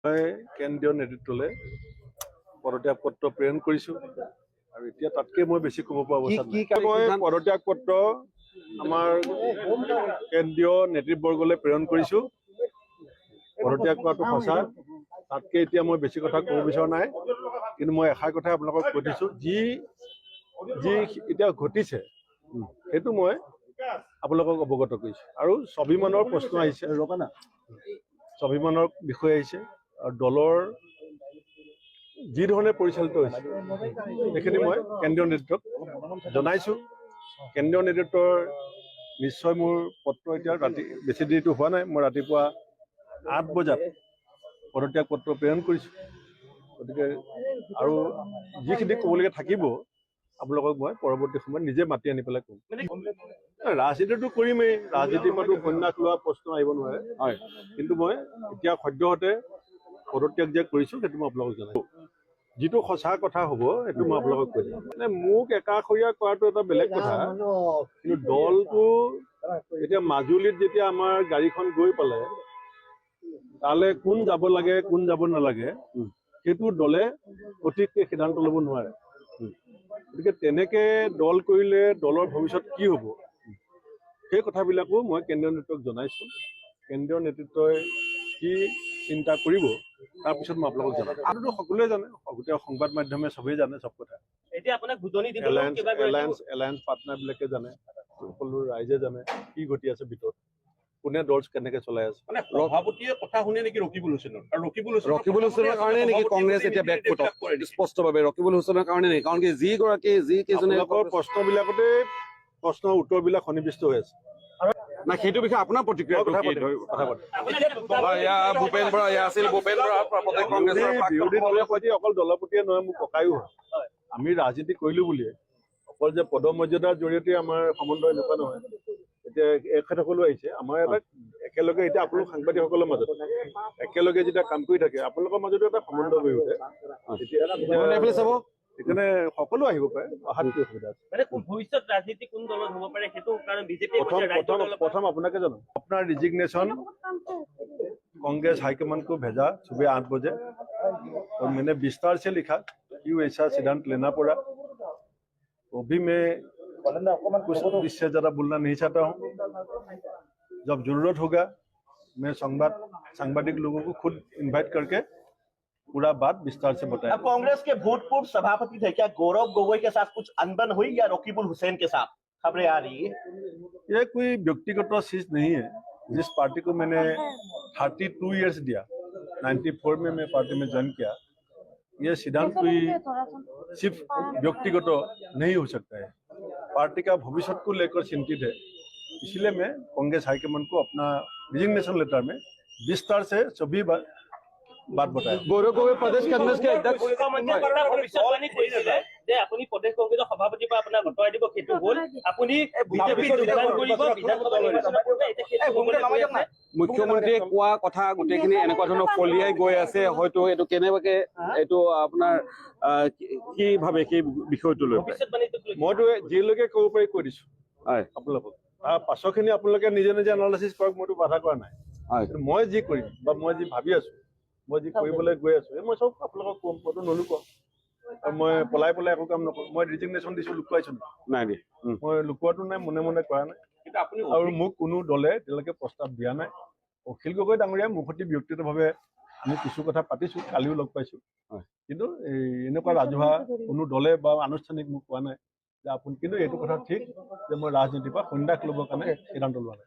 মই কেন্দ্ৰীয় নেতৃত্বলৈ পদত্যাগ পত্ৰ প্ৰেৰণ কৰিছো আৰু এতিয়া তাতকৈ মই বেছি ক'ব পৰা অৱস্থাত নাই। মই পদত্যাগ পত্ৰ আমাৰ কেন্দ্ৰীয় নেতৃবৰ্গলৈ প্ৰেৰণ কৰিছো। পদত্যাগ কৰাটো সঁচা, তাতকৈ এতিয়া মই বেছি কথা ক'ব বিচৰা নাই। কিন্তু মই এষাৰ কথাই আপোনালোকক কৈ দিছোঁ, যি এতিয়া ঘটিছে সেইটো মই আপোনালোকক অৱগত কৰিছোঁ। আৰু স্বাভিমানৰ প্ৰশ্ন আহিছে, স্বাভিমানৰ বিষয় আহিছে আৰু দলৰ যি ধৰণে পৰিচালিত হৈছে সেইখিনি মই কেন্দ্ৰীয় নেতৃত্বক জনাইছোঁ। কেন্দ্ৰীয় নেতৃত্বৰ নিশ্চয় মোৰ পত্ৰ এতিয়া বেছি দেৰিটো হোৱা নাই। মই ৰাতিপুৱা 8 বজাত পদত্যাগ পত্ৰ প্ৰেৰণ কৰিছোঁ। গতিকে আৰু যিখিনি ক'বলগীয়া থাকিব আপোনালোকক মই পৰৱৰ্তী সময়ত নিজে মাতি আনি পেলাই ক'ম। ৰাজনীতিটো কৰিমেই, ৰাজনীতিৰ পৰাটো উপন্যাস লোৱা প্ৰশ্ন আহিব নোৱাৰে। হয়, কিন্তু মই এতিয়া সদ্যহতে পদত্যাগ যে কৰিছোঁ সেইটো মই আপোনালোকক জনাইছোঁ। যিটো সঁচা কথা হ'ব সেইটো মই আপোনালোকক কৈ দিম। মানে মোক একাষৰীয়া কৰাটো এটা বেলেগ কথা, কিন্তু দলটো এতিয়া মাজুলীত যেতিয়া আমাৰ গাড়ীখন গৈ পালে তালৈ কোন যাব লাগে কোন যাব নালাগে সেইটো দলে সঠিককৈ সিদ্ধান্ত ল'ব নোৱাৰে। গতিকে তেনেকে দল কৰিলে দলৰ ভৱিষ্যত কি হ'ব সেই কথাবিলাকো মই কেন্দ্ৰীয় নেতৃত্বক জনাইছোঁ। কেন্দ্ৰীয় নেতৃত্বই কি চিন্তা কৰিব তাৰপিছত মই আপোনালোকক জনাম। আৰুতো সকলোৱে জানে, গোটেই সংবাদ মাধ্যমে চবেই জানে চব কথা। এলায়েন্স পাৰ্টনাৰবিলাকে জানে, সকলো ৰাইজে জানে কি ঘটি আছে ভিতৰত, কোনে দল কেনেকে চলাই আছে। মানে সভাপতিয়ে কথা শুনে নেকি ৰকিবুল হুছেইনৰ? আৰু ৰকিবুল হুছেইনৰ কাৰণে নেকি কংগ্ৰেছ এতিয়া বেকফুটত স্পষ্টভাৱে ৰকিবুল হুছেইনৰ কাৰণে নেকি? কাৰণ কি যিকেইজনে প্ৰশ্নবিলাকতে প্ৰশ্নৰ উত্তৰবিলাক সন্নিৱিষ্ট হৈ আছে। না সেইটো বিষয়ে আপোনাৰ প্ৰতিক্ৰিয়া কথা পাতিম। ভূপেন বৰা আছিল, ভূপেন বৰা বিৰোধী দলৰ সৈতে অকল দলৰ প্ৰতিয়ে নহয়, মোৰ ককায়ো হয়। আমি ৰাজনীতি কৰিলো বুলিয়ে অকল যে পদমৰ্যাদাৰ জৰিয়তে আমাৰ সম্বন্ধ এনেকুৱা নহয়। এতিয়া এখেতসকলো আহিছে আমাৰ এটা একেলগে, এতিয়া আপোনালোক সাংবাদিকসকলৰ মাজত একেলগে যেতিয়া কাম কৰি থাকে আপোনালোকৰ মাজতো এটা সম্বন্ধ গঢ়ি উঠে। সেইকাৰণে সকলো আহিব পাৰে, অহাত কি অসুবিধা আছে। প্ৰথম আপোনাকে জানো, আপোনাৰ ৰিজিগনেশ্যন कांग्रेस हाईकमान को भेजा सुबह 8 बजे और मैंने विस्तार से लिखा क्यों ऐसा सिद्धांत लेना पड़ा। वो भी मैं कुछ इससे ज़्यादा बोलना नहीं चाहता हूँ। जब जरूरत होगा मैं सांबादिक लोगों को खुद इनवाइट करके पूरा बात विस्तार से बताया। कांग्रेस के भूतपूर्व सभापति थे, क्या गौरव गोगोई के साथ कुछ अनबन हुई या रकीबुल हुसैन के साथ खबरें आ रही है? ये कोई व्यक्तिगत चीज नहीं है। जिस पार्टी को मैंने 32 इयर्स दिया, 94 में मैं पार्टी में ज्वाइन किया, ये सिद्धांत कोई सिर्फ व्यक्तिगत नहीं हो सकता है, पार्टी का भविष्य को लेकर चिंतित है। इसलिए मैं कांग्रेस हाईकमान को अपना रिजिग्नेशन लेटर में विस्तार से सभी बात बताया। गौरव गोगोई प्रदेश कांग्रेस के अध्यक्ष মুখ্যমন্ত্ৰীয়ে কোৱা কথা গোটেইখিনি এনেকুৱা ধৰণৰ ফলিয়াই গৈ আছে, হয়তো এইটো কেনেবাকে এইটো আপোনাৰ কি ভাবে সেই বিষয়টো লৈ মইতো যিলৈকে ক'ব পাৰি কৈ দিছো আপোনালোকক, তাৰ পাছৰখিনি আপোনালোকে নিজে নিজে এনালাইচিছ কৰক, মইতো বাধা কৰা নাই। মই যি কৰিম বা মই যি ভাবি আছো, মই যি কৰিবলৈ গৈ আছো মই চব আপোনালোকক ক'ম, মইতো নলুকাও। মই পলাই একো কাম নকৰোঁ। মই ৰিজিগনেশ্যন দিছো, লুকুৱাইছো নাই, মই লুকুৱাটো নাই, মনে মনে কৰা নাই। আৰু মোক কোনো দলে এতিয়ালৈকে প্ৰস্তাৱ দিয়া নাই। অখিল গগৈ ডাঙৰীয়া মোৰ সৈতে ব্যক্তিগতভাৱে আমি কিছু কথা পাতিছো, কালিও লগ পাইছো, কিন্তু এনেকুৱা ৰাজহুৱা কোনো দলে বা আনুষ্ঠানিক মোক কোৱা নাই যে আপুনি, কিন্তু এইটো কথা ঠিক যে মই ৰাজনীতিৰ পৰা সন্ন্যাস ল'বৰ কাৰণে সিদ্ধান্ত লোৱা নাই।